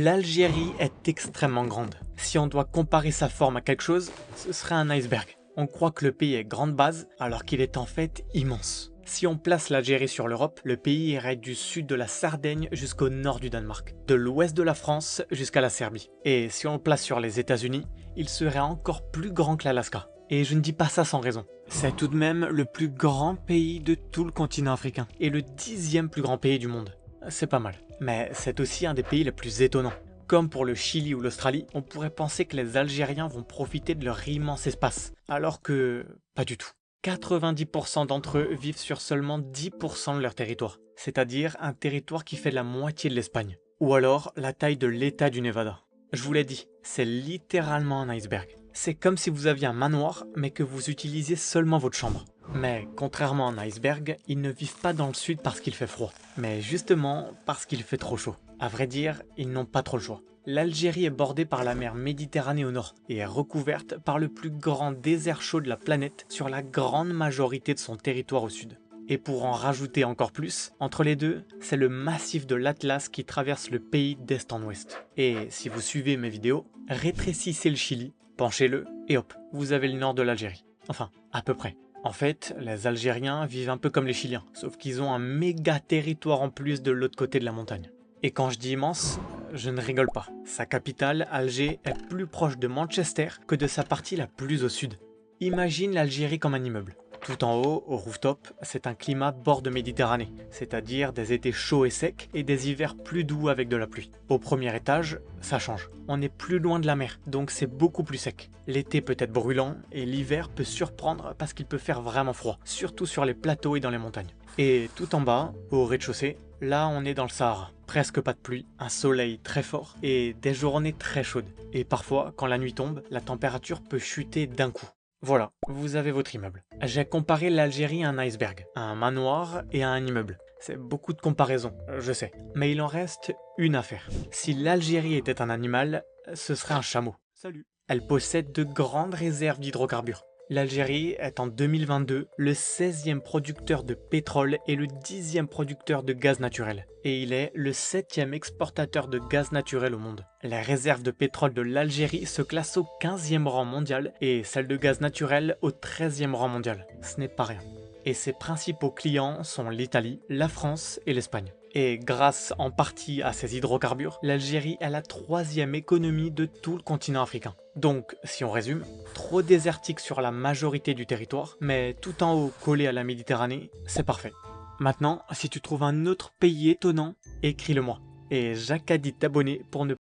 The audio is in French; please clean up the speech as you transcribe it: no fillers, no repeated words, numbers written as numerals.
L'Algérie est extrêmement grande. Si on doit comparer sa forme à quelque chose, ce serait un iceberg. On croit que le pays est grande base, alors qu'il est en fait immense. Si on place l'Algérie sur l'Europe, le pays irait du sud de la Sardaigne jusqu'au nord du Danemark, de l'ouest de la France jusqu'à la Serbie. Et si on le place sur les États-Unis, il serait encore plus grand que l'Alaska. Et je ne dis pas ça sans raison. C'est tout de même le plus grand pays de tout le continent africain, et le 10e plus grand pays du monde. C'est pas mal. Mais c'est aussi un des pays les plus étonnants. Comme pour le Chili ou l'Australie, on pourrait penser que les Algériens vont profiter de leur immense espace, alors que pas du tout. 90% d'entre eux vivent sur seulement 10% de leur territoire, c'est-à-dire un territoire qui fait la moitié de l'Espagne, ou alors la taille de l'État du Nevada. Je vous l'ai dit, c'est littéralement un iceberg. C'est comme si vous aviez un manoir, mais que vous utilisiez seulement votre chambre. Mais contrairement à un iceberg, ils ne vivent pas dans le sud parce qu'il fait froid, mais justement parce qu'il fait trop chaud. À vrai dire, ils n'ont pas trop le choix. L'Algérie est bordée par la mer Méditerranée au nord et est recouverte par le plus grand désert chaud de la planète sur la grande majorité de son territoire au sud. Et pour en rajouter encore plus, entre les deux, c'est le massif de l'Atlas qui traverse le pays d'est en ouest. Et si vous suivez mes vidéos, rétrécissez le Chili, penchez-le et hop, vous avez le nord de l'Algérie. Enfin, à peu près. En fait, les Algériens vivent un peu comme les Chiliens, sauf qu'ils ont un méga territoire en plus de l'autre côté de la montagne. Et quand je dis immense, je ne rigole pas. Sa capitale, Alger, est plus proche de Manchester que de sa partie la plus au sud. Imagine l'Algérie comme un immeuble. Tout en haut, au rooftop, c'est un climat bord de Méditerranée, c'est-à-dire des étés chauds et secs et des hivers plus doux avec de la pluie. Au premier étage, ça change. On est plus loin de la mer, donc c'est beaucoup plus sec. L'été peut être brûlant et l'hiver peut surprendre parce qu'il peut faire vraiment froid, surtout sur les plateaux et dans les montagnes. Et tout en bas, au rez-de-chaussée, là on est dans le Sahara. Presque pas de pluie, un soleil très fort et des journées très chaudes. Et parfois, quand la nuit tombe, la température peut chuter d'un coup. Voilà, vous avez votre immeuble. J'ai comparé l'Algérie à un iceberg, à un manoir et à un immeuble. C'est beaucoup de comparaisons, je sais. Mais il en reste une à faire. Si l'Algérie était un animal, ce serait un chameau. Salut. Elle possède de grandes réserves d'hydrocarbures. L'Algérie est en 2022 le 16e producteur de pétrole et le 10e producteur de gaz naturel. Et il est le 7e exportateur de gaz naturel au monde. Les réserves de pétrole de l'Algérie se classent au 15e rang mondial et celles de gaz naturel au 13e rang mondial. Ce n'est pas rien. Et ses principaux clients sont l'Italie, la France et l'Espagne. Et grâce en partie à ces hydrocarbures, l'Algérie est la 3e économie de tout le continent africain. Donc, si on résume, trop désertique sur la majorité du territoire, mais tout en haut collé à la Méditerranée, c'est parfait. Maintenant, si tu trouves un autre pays étonnant, écris-le moi. Et Jacques a dit t'abonner pour ne